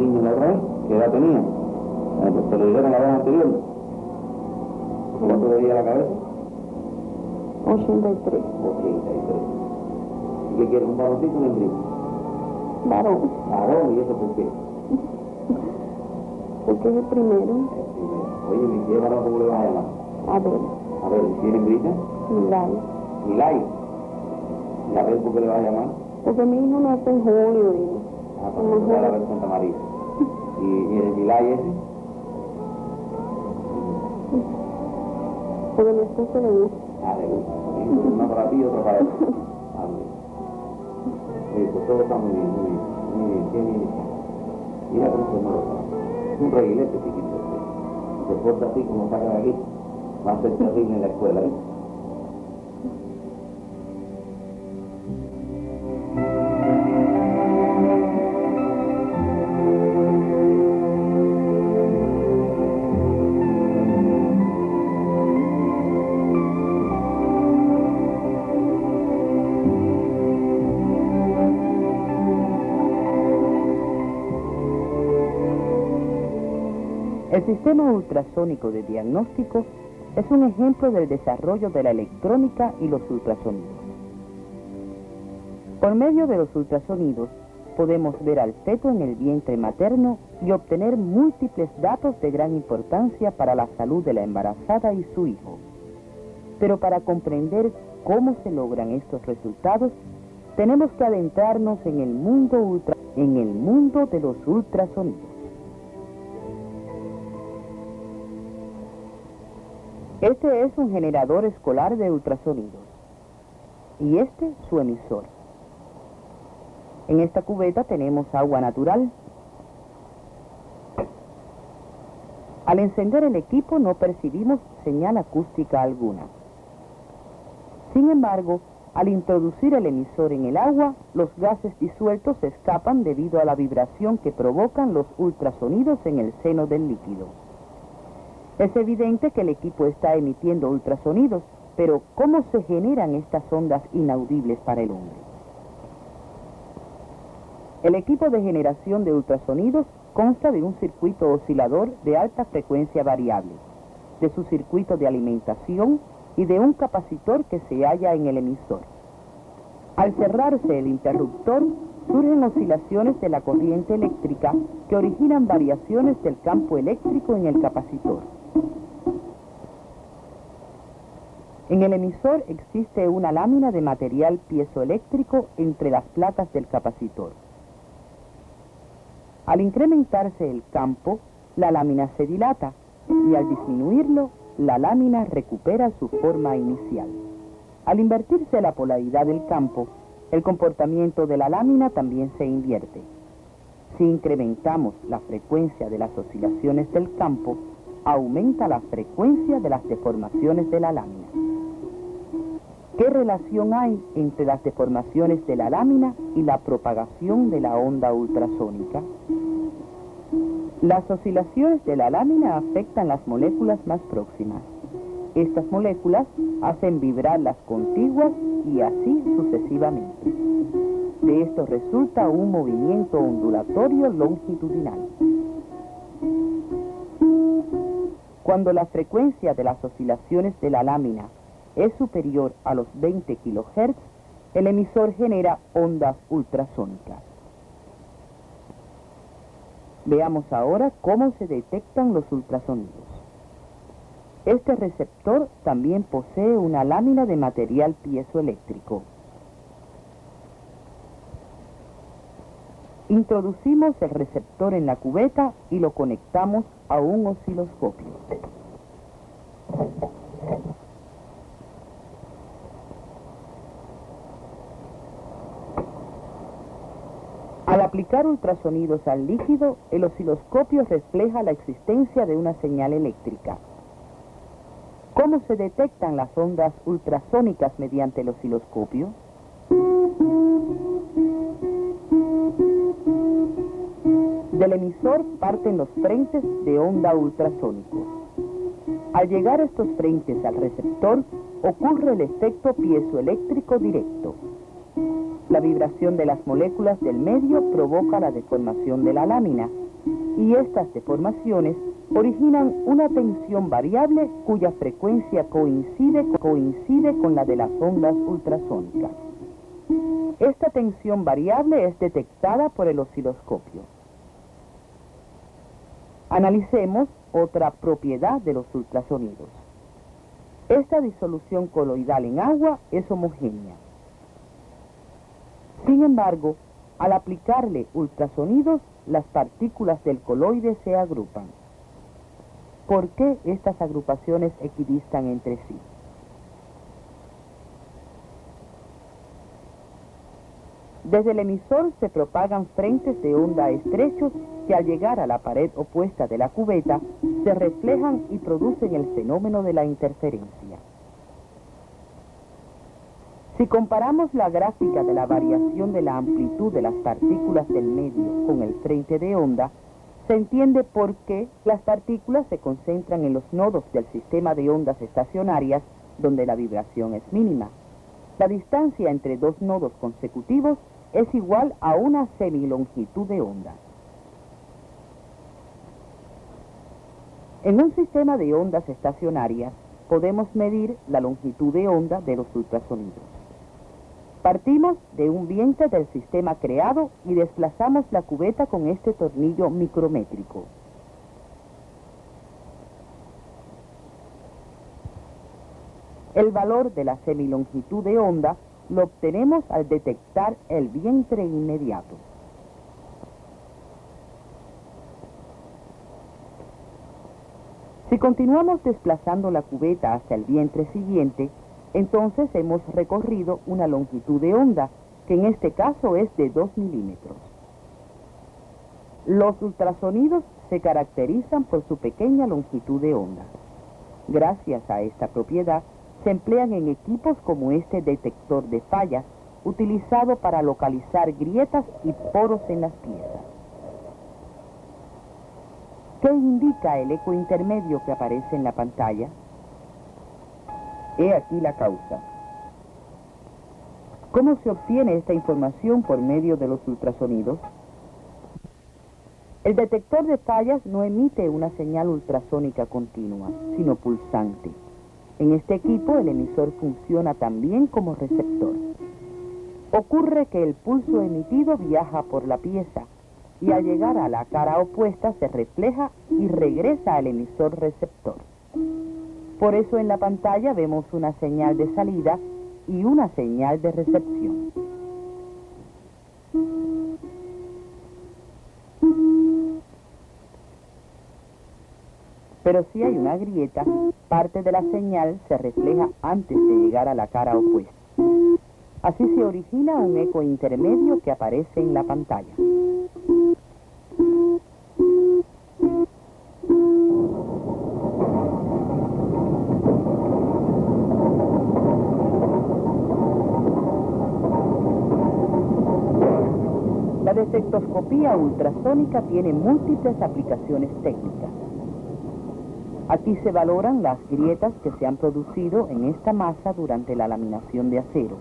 niño la otra vez, ¿qué edad tenía? Pues te lo dijeron la vez anterior. ¿Cuánto veía la cabeza? 83. 83. ¿Y qué quiere? ¿Un varoncito o un hembrita? Varón. Varón, ¿y eso por qué? Porque es el primero. El primero. Oye, mi tía varón, ¿cómo le vas a llamar? A ver. A ver, ¿y tiene hembrita? Milay. Milay. ¿Y a ver por qué le vas a llamar? Porque mi hijo nace en julio. Ah, para que se va a ver Santa María. ¿Y el Milay ese? Porque mi esposo le gusta. Ah, le gusta. Uno para ti y otro para él. Ah, bien. Oye, pues todo está muy bien, muy bien. Muy bien, qué bien está. Mira cómo se mueve. Es un reguilete chiquito. Se porta así como saca de aquí. Va a ser terrible en la escuela, ¿eh? El sistema ultrasónico de diagnóstico es un ejemplo del desarrollo de la electrónica y los ultrasonidos. Por medio de los ultrasonidos podemos ver al feto en el vientre materno y obtener múltiples datos de gran importancia para la salud de la embarazada y su hijo. Pero para comprender cómo se logran estos resultados, tenemos que adentrarnos en el mundo de los ultrasonidos. Este es un generador escolar de ultrasonidos y este su emisor. En esta cubeta tenemos agua natural. Al encender el equipo no percibimos señal acústica alguna. Sin embargo, al introducir el emisor en el agua, los gases disueltos escapan debido a la vibración que provocan los ultrasonidos en el seno del líquido. Es evidente que el equipo está emitiendo ultrasonidos, pero ¿cómo se generan estas ondas inaudibles para el hombre? El equipo de generación de ultrasonidos consta de un circuito oscilador de alta frecuencia variable, de su circuito de alimentación y de un capacitor que se halla en el emisor. Al cerrarse el interruptor, surgen oscilaciones de la corriente eléctrica que originan variaciones del campo eléctrico en el capacitor. En el emisor existe una lámina de material piezoeléctrico entre las placas del capacitor. Al incrementarse el campo, la lámina se dilata y al disminuirlo, la lámina recupera su forma inicial. Al invertirse la polaridad del campo, el comportamiento de la lámina también se invierte. Si incrementamos la frecuencia de las oscilaciones del campo, aumenta la frecuencia de las deformaciones de la lámina. ¿Qué relación hay entre las deformaciones de la lámina y la propagación de la onda ultrasónica? Las oscilaciones de la lámina afectan las moléculas más próximas. Estas moléculas hacen vibrar las contiguas y así sucesivamente. De esto resulta un movimiento ondulatorio longitudinal. Cuando la frecuencia de las oscilaciones de la lámina es superior a los 20 kHz, el emisor genera ondas ultrasónicas. Veamos ahora cómo se detectan los ultrasonidos. Este receptor también posee una lámina de material piezoeléctrico. Introducimos el receptor en la cubeta y lo conectamos a un osciloscopio. Al aplicar ultrasonidos al líquido, el osciloscopio refleja la existencia de una señal eléctrica. ¿Cómo se detectan las ondas ultrasónicas mediante el osciloscopio? Del emisor parten los frentes de onda ultrasónicos. Al llegar estos frentes al receptor, ocurre el efecto piezoeléctrico directo. La vibración de las moléculas del medio provoca la deformación de la lámina y estas deformaciones originan una tensión variable cuya frecuencia coincide con la de las ondas ultrasónicas. Esta tensión variable es detectada por el osciloscopio. Analicemos otra propiedad de los ultrasonidos. Esta disolución coloidal en agua es homogénea. Sin embargo, al aplicarle ultrasonidos, las partículas del coloide se agrupan. ¿Por qué estas agrupaciones equidistan entre sí? Desde el emisor se propagan frentes de onda estrechos que al llegar a la pared opuesta de la cubeta se reflejan y producen el fenómeno de la interferencia. Si comparamos la gráfica de la variación de la amplitud de las partículas del medio con el frente de onda, se entiende por qué las partículas se concentran en los nodos del sistema de ondas estacionarias donde la vibración es mínima. La distancia entre dos nodos consecutivos es igual a una semilongitud de onda. En un sistema de ondas estacionarias podemos medir la longitud de onda de los ultrasonidos. Partimos de un vientre del sistema creado y desplazamos la cubeta con este tornillo micrométrico. El valor de la semilongitud de onda lo obtenemos al detectar el vientre inmediato. Si continuamos desplazando la cubeta hacia el vientre siguiente, entonces hemos recorrido una longitud de onda, que en este caso es de 2 milímetros. Los ultrasonidos se caracterizan por su pequeña longitud de onda. Gracias a esta propiedad, se emplean en equipos como este detector de fallas, utilizado para localizar grietas y poros en las piezas. ¿Qué indica el eco intermedio que aparece en la pantalla? He aquí la causa. ¿Cómo se obtiene esta información por medio de los ultrasonidos? El detector de fallas no emite una señal ultrasónica continua, sino pulsante. En este equipo el emisor funciona también como receptor. Ocurre que el pulso emitido viaja por la pieza y al llegar a la cara opuesta se refleja y regresa al emisor receptor. Por eso en la pantalla vemos una señal de salida y una señal de recepción. Pero si hay una grieta, parte de la señal se refleja antes de llegar a la cara opuesta. Así se origina un eco intermedio que aparece en la pantalla. La defectoscopía ultrasónica tiene múltiples aplicaciones técnicas. Aquí se valoran las grietas que se han producido en esta masa durante la laminación de acero.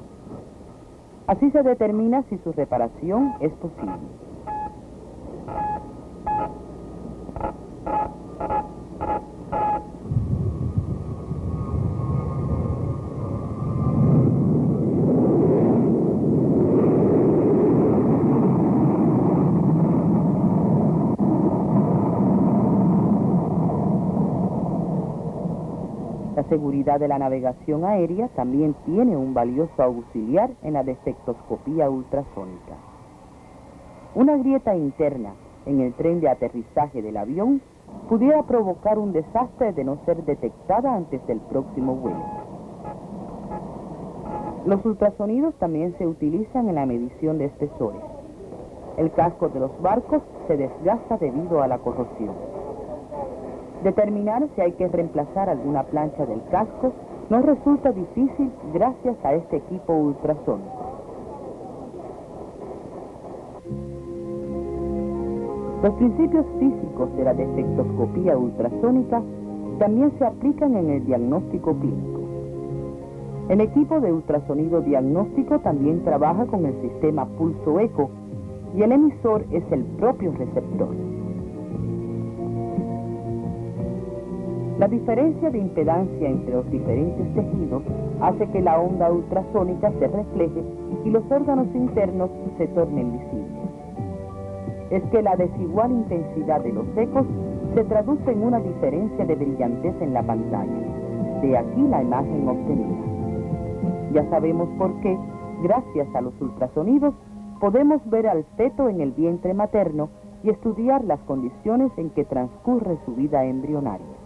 Así se determina si su reparación es posible. La seguridad de la navegación aérea también tiene un valioso auxiliar en la defectoscopía ultrasónica. Una grieta interna en el tren de aterrizaje del avión pudiera provocar un desastre de no ser detectada antes del próximo vuelo. Los ultrasonidos también se utilizan en la medición de espesores. El casco de los barcos se desgasta debido a la corrosión. Determinar si hay que reemplazar alguna plancha del casco no resulta difícil gracias a este equipo ultrasónico. Los principios físicos de la defectoscopía ultrasónica también se aplican en el diagnóstico clínico. El equipo de ultrasonido diagnóstico también trabaja con el sistema pulso-eco y el emisor es el propio receptor. La diferencia de impedancia entre los diferentes tejidos hace que la onda ultrasónica se refleje y los órganos internos se tornen visibles. Es que la desigual intensidad de los ecos se traduce en una diferencia de brillantez en la pantalla. De aquí la imagen obtenida. Ya sabemos por qué, gracias a los ultrasonidos, podemos ver al feto en el vientre materno y estudiar las condiciones en que transcurre su vida embrionaria.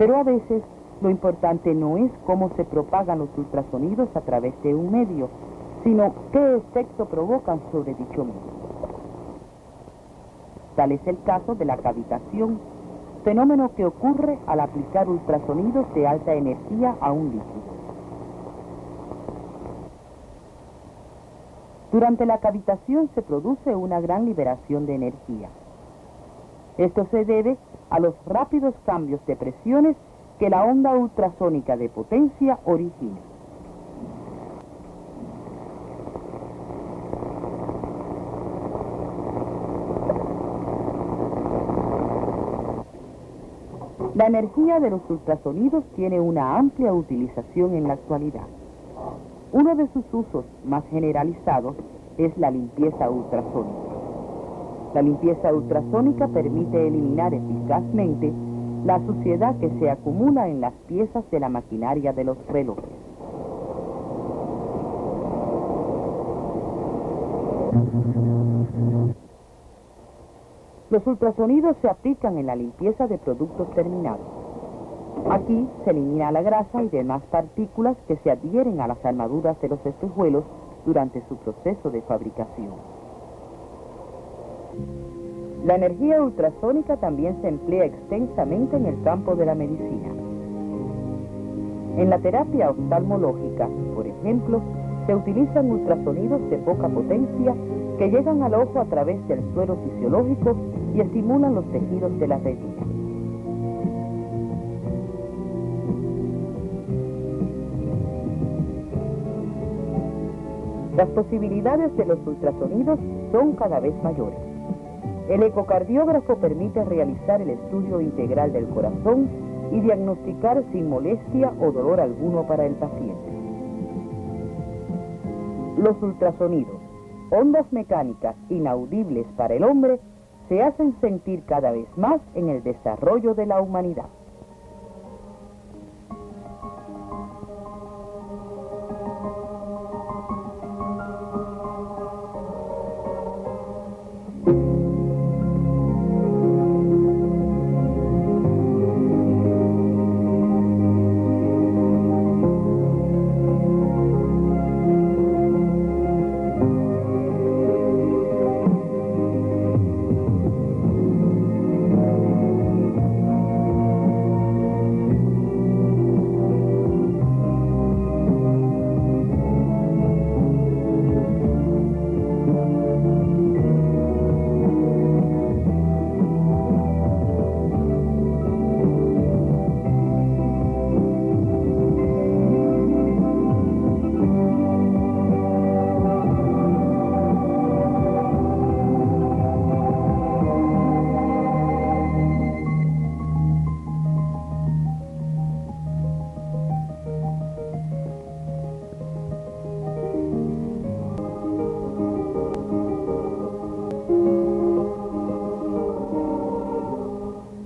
Pero a veces lo importante no es cómo se propagan los ultrasonidos a través de un medio, sino qué efecto provocan sobre dicho medio. Tal es el caso de la cavitación, fenómeno que ocurre al aplicar ultrasonidos de alta energía a un líquido. Durante la cavitación se produce una gran liberación de energía. Esto se debe a los rápidos cambios de presiones que la onda ultrasónica de potencia origina. La energía de los ultrasonidos tiene una amplia utilización en la actualidad. Uno de sus usos más generalizados es la limpieza ultrasónica. La limpieza ultrasónica permite eliminar eficazmente la suciedad que se acumula en las piezas de la maquinaria de los relojes. Los ultrasonidos se aplican en la limpieza de productos terminados. Aquí se elimina la grasa y demás partículas que se adhieren a las armaduras de los espejuelos durante su proceso de fabricación. La energía ultrasónica también se emplea extensamente en el campo de la medicina. En la terapia oftalmológica, por ejemplo, se utilizan ultrasonidos de poca potencia que llegan al ojo a través del suelo fisiológico y estimulan los tejidos de la retina. Las posibilidades de los ultrasonidos son cada vez mayores. El ecocardiógrafo permite realizar el estudio integral del corazón y diagnosticar sin molestia o dolor alguno para el paciente. Los ultrasonidos, ondas mecánicas inaudibles para el hombre, se hacen sentir cada vez más en el desarrollo de la humanidad.